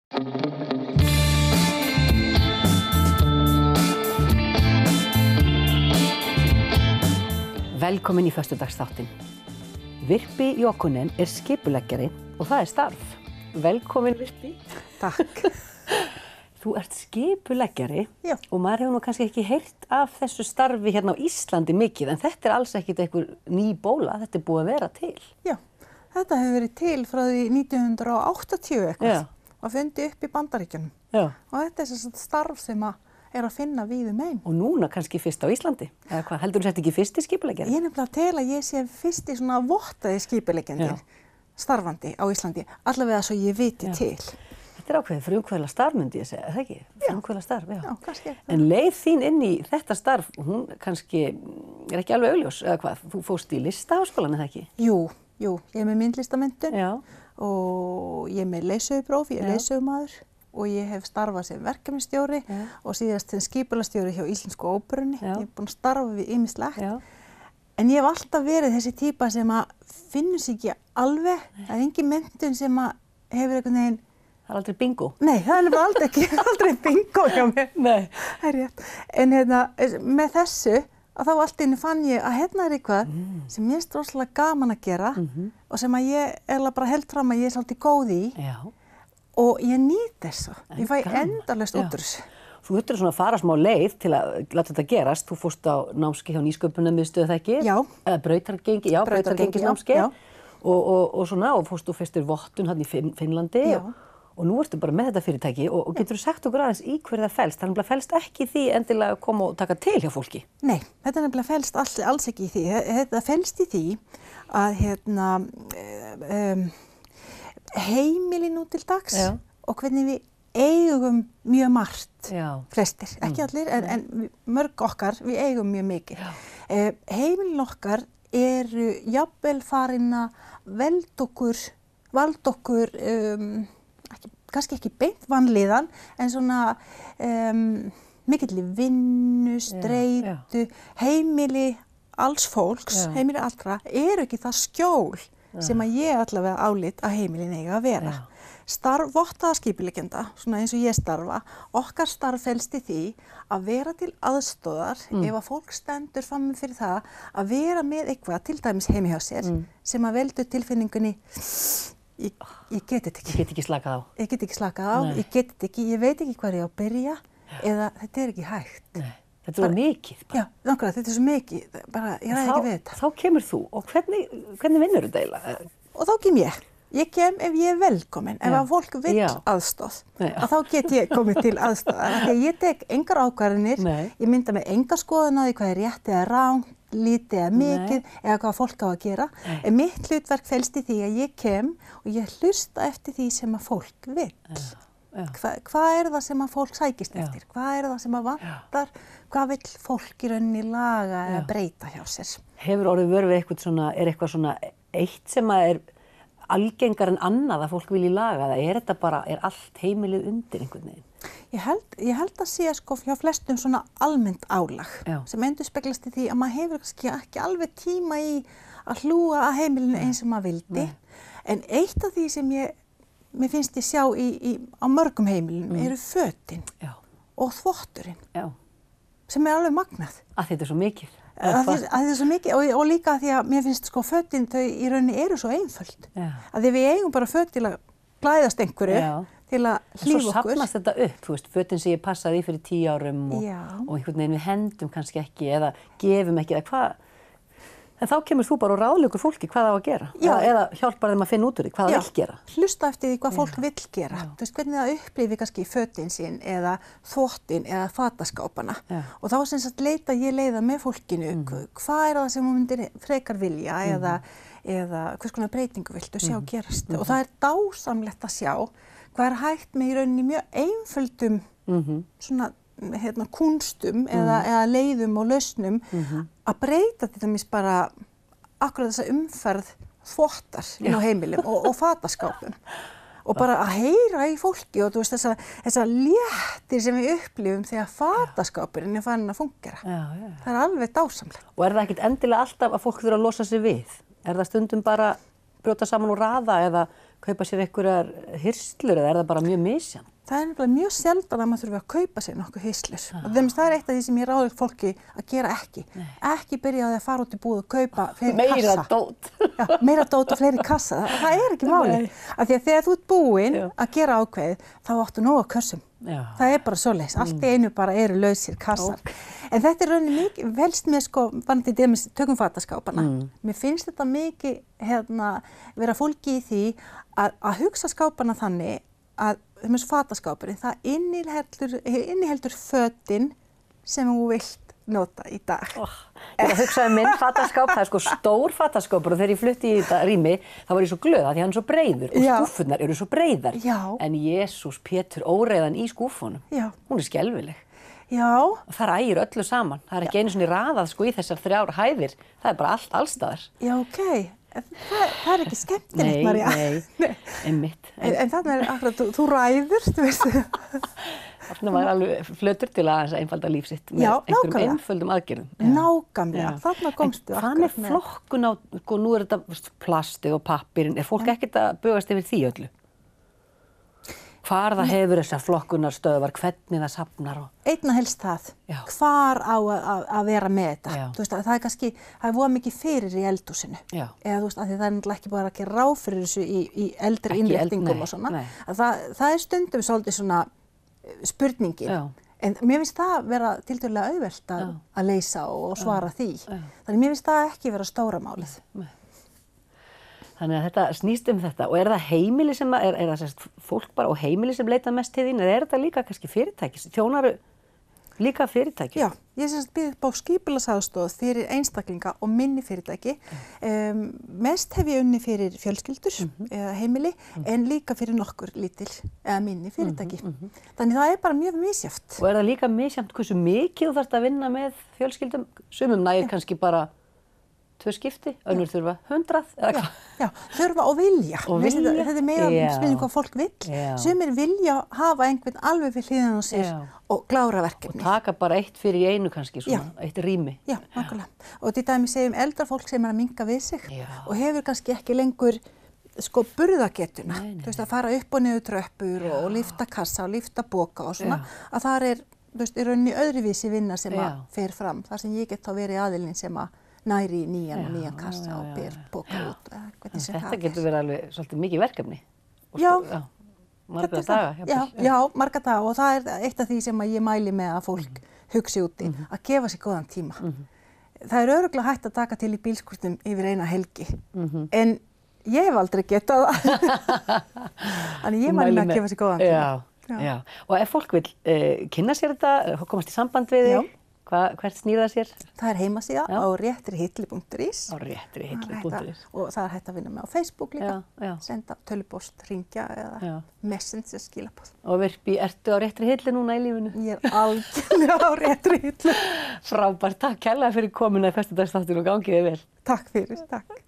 Velkomin í föstudagsþáttinn. Virpi Jokkunen skipuleggjari og það starf. Velkomin Virpi. Takk. Þú ert skipuleggjari og maður hefur nú kannski ekki heyrt af þessu starfi hérna á Íslandi mikið, en þetta alls ekkit einhver ný bóla, þetta búið að vera til. Já, þetta hefur verið til frá því 1980 eitthvað og fundið upp í Bandaríkjunum. Já. Og þetta sem starf sem að finna víða um. Og núna kannski fyrst á Íslandi, eða hvað, heldur þú sett ekki fyrsti skipuleggjari? Ég nefnilega tel að ég sé fyrsti svona vottaði skipuleggjendur starfandi á Íslandi, allavega svo ég viti til. Þetta ákveðið frumkvöðla starf, myndi ég segja, það ekki? Frumkvöðla starf, Já, kannski. En leið þín inn í þetta starf, hún kannski ekki alveg augljós, eða hvað? Þú fórst í Listaháskólann, eða ekki? Jú, ég með myndlistarmenntun Já. og ég með leiðsögupróf, ég leiðsögumaður og ég hef starfað sem verkefnisstjóri og síðast sem skipulagstjóri hjá Íslensku óperunni. Ég hef búin að starfa við ýmislegt. En ég hef alltaf verið þessi típa sem að finnur sig ekki alveg. Það er engin menntun sem að hefur einhvern veginn. Það er aldrei bingo. Nei, það er aldrei bingo hjá mér. Nei. Það er rétt. En með þessu, að þá allt inni fann ég að hérna er eitthvað sem mér finnst rosalega gaman að gera og sem að ég bara held fram að ég er svolítið góð í. Já. Og ég nýt þessu. Ég fæ endalaust út úr þessu. Þú þurftir svona að fara smá leið til að láta þetta gerast. Þú fórst á námskeið hjá Nýsköpunarmiðstöð, það ekki? Já. Eða brautargengisnámskeið. Og svona, og fórst þú fyrstur vottun hann í Finnlandi. Já. Og nú ertu bara með þetta fyrirtæki og getur þú sagt okkur aðeins í hverju það felst? Það nefnilega felst ekki í því endilega að koma og taka til hjá fólki. Nei, þetta nefnilega felst alls ekki í því. Þetta felst í því að heimili nú til dags og hvernig við eigum mjög margt, flestir, ekki allir, en mörg okkar, við eigum mjög mikið. Heimilin okkar eru jafnvel farin að valda okkur, kannski ekki beint vanlíðan, en svona mikilli vinnu, streitu, heimili alls fólks, heimili allra, eru ekki það skjól sem að ég allavega álit að heimilin eiga að vera. Starf vottaða skipuleggjenda, svona eins og ég starfa, okkar starf felst í því að vera til aðstoðar ef að fólk stendur fram fyrir það að vera með eitthvað, til dæmis heimi hjá sér, sem að veldur tilfinningunni ég get þetta ekki. Ég get ekki slakað á. Ég get ekki slakað á, ég get þetta ekki, ég veit ekki hvað ég á að byrja eða þetta er ekki hægt. Nei. Þetta er mikið. Já, nákvæmlega, þetta er svo mikið, bara ég ræði ekki við þetta. Þá kemur þú og hvernig vinnur þetta eiginlega? Og þá kem ég. Ég kem ef ég er velkomin, ef að fólk vill aðstoð, að þá get ég komið til aðstoðar. Þegar ég tek engar ákvarðanir, ég mynda með enga skoðun á því hvað er rétt eða rangt, lítið eða mikið, eða hvað fólk á að gera. En mitt hlutverk felst í því að ég kem og ég hlusta eftir því sem að fólk vill. Hvað er það sem að fólk sækist eftir? Hvað er það sem að vantar? Hvað vill fólk í rauninni laga eða breyta hjá sér? Hefur orðið vör við eitthvað svona eitt sem að er algengar en annað að fólk vilji laga það? Er þetta bara, er allt heimilið undir einhvern veginn? Ég held að sé sko hjá flestum svona almennt álag sem endurspeglast í því að maður hefur kannski ekki alveg tíma í að hlúa að heimilinu eins og maður vildi. En eitt af því sem mér finnst ég sjá á mörgum heimilum eru fötin og þvotturinn sem er alveg magnað. Að þetta er svo mikið. Að þetta er svo mikið og líka því að mér finnst sko fötin þau í rauninni eru svo einföld. Að því við eigum bara föt til að klæðast einhverju til að hlífa okkur. Svo safnast þetta upp, þú veist, fötin sem ég passaði í fyrir 10 árum og einhvern veginn við hendum kannski ekki eða gefum ekki eða hvað. En þá kemur þú bara og ráðlegur fólki hvað það á að gera. Eða hjálpar þeim að finna út úr því hvað það vill gera. Hlusta eftir því hvað fólk vill gera. Þú veist, hvernig það upplifir kannski fötin sín eða þvottin eða fataskápana. Og þá sem sagt leita ég leiða með fólkinu. Hvað er það sem hún myndir frekar vilja eða hvers konar breytingu viltu sjá gerast. Og það er dásamlegt að sjá hvað er hægt með í rauninni mjög einföldum svona kúnstum eða leiðum og lausnum að breyta til dæmis bara akkurat þessa umferð þvottar inn á heimilum og fataskápum og bara að heyra í fólki og þú veist þessa léttir sem við upplifum þegar fataskápurinn er farin að fungera. Það er alveg dásamlegt. Og er það ekkert endilega alltaf að fólk þurfa að losa sig við? Er það stundum bara brjóta saman og raða eða kaupa sér einhverjar hirslur eða það bara mjög misjafnt? Það nefnilega mjög sjaldan að maður þurfi að kaupa sér nokkuð hirslur. Og það er eitt af því sem ég ráði fólki að gera ekki. Ekki byrja á því að fara út í búð og kaupa fleiri kassa. Meira dót. Já, meira dót og fleiri kassa. Það ekki málið. Af því að þegar þú ert búin að gera ákveðið, þá áttu nóg að kössum. Það bara svoleiðis. Allt í einu bara eru lausir kassar. En þetta rauninni mikið, velst mér varandi dæmis tökum fataskápana. Mér finnst þetta mikið vera fólki í því að hugsa skápana þannig að fataskápurinn, það inniheldur fötin sem þú vilt nota í dag. Ég er að hugsa minn fataskáp, það er stór fataskápur og þegar ég flutti í þetta rými, þá var ég svo glöð að því hann er svo breiður og skúffurnar eru svo breiðar. En Jesús Pétur, óreiðan í skúffunum, hún er skelfileg. Og það ægir öllu saman. Það er ekki einu sinni raðað í þessar 3 hæðir, það er bara allstaðar. Það er ekki skemmtilegt, María. Nei, einmitt. En þannig akkurat, þú ræður, þú veist. Þannig var alveg flötur til að einfalda líf sitt með einhverjum einföldum aðgerðum. Nákvæmlega, þannig komstu. En hvað með flokkun á, nú er þetta plastið og pappirinn, er fólk ekkert að bugast yfir því öllu? Hvar það hefur þessar flokkunarstöðvar, hvernig það safnar og... Einna helst það, hvar á að vera með þetta. Þú veist, það er kannski, það er voða mikið fyrir í eldhúsinu. Eða þú veist, af því það er náttúrulega ekki bara að gera ráð fyrir þessu í eldri innréttingum og svona. Það er stundum svolítið svona spurningin. En mér finnst það vera tiltölulega auðvelt að leysa og svara því. Þannig mér finnst það ekki vera stóra málið. Þannig að þetta snýst þetta og er það heimili sem er það fólk bara á heimili sem leita mest til þín eða er þetta líka kannski fyrirtæki? Þjónaru líka fyrirtæki? Já, ég býð upp á skipulagsaðstoð fyrir einstaklinga og minni fyrirtæki. Mest hef ég unnið fyrir fjölskyldur eða heimili en líka fyrir nokkur lítil eða minni fyrirtæki. Þannig það er bara mjög misjafnt. Og er það líka misjafnt hversu mikið þú þarft að vinna með fjölskyldum? Sumum nægir kannski bara 2 skipti, önnur þurfa 100 eða hvað? Já, þurfa og vilja. Þetta er meira spurning hvað fólk vill. Sumir vilja hafa einhvern alveg við hliðina á sér og klára verkefni. Og taka bara eitt fyrir í einu kannski, svona, eitt rými. Já, nákvæmlega. Og til dæmis segjum eldra fólk sem er að minnka við sig og hefur kannski ekki lengur burðagetuna. Þú veist, að fara upp og niður tröppur og lyfta kassa og lyfta poka og svona. Að það er, þú veist, í rauninni öðruvísi vinna sem að fer fram. Þar sem ég get þá verið aðilinn sem að næri nýjan kassa og ber poka út. Þetta getur verið alveg svolítið mikið verkefni. Já. Marga daga. Já, marga daga og það er eitt af því sem ég mæli með að fólk hugsi úti, að gefa sér góðan tíma. Það er örugglega hægt að taka til í bílskúrnum yfir eina helgi, en ég hef aldrei getað það. Þannig ég mæli með að gefa sér góðan tíma. Já. Og ef fólk vil kynna sér þetta, komast í samband við þig, hvert snýr það sér? Það er heimasíða á réttrihilli.is. Á réttrihilli.is. Og það er hægt að vinna með á Facebook líka. Senda tölvupost, hringja eða messenger skilaboð. Og ertu á réttri hilli núna í lífinu? Ég er algjörlega á réttri hilli. Frábært, takk kærlega fyrir komuna í föstudagsþáttinn og gangi þér vel. Takk fyrir, takk.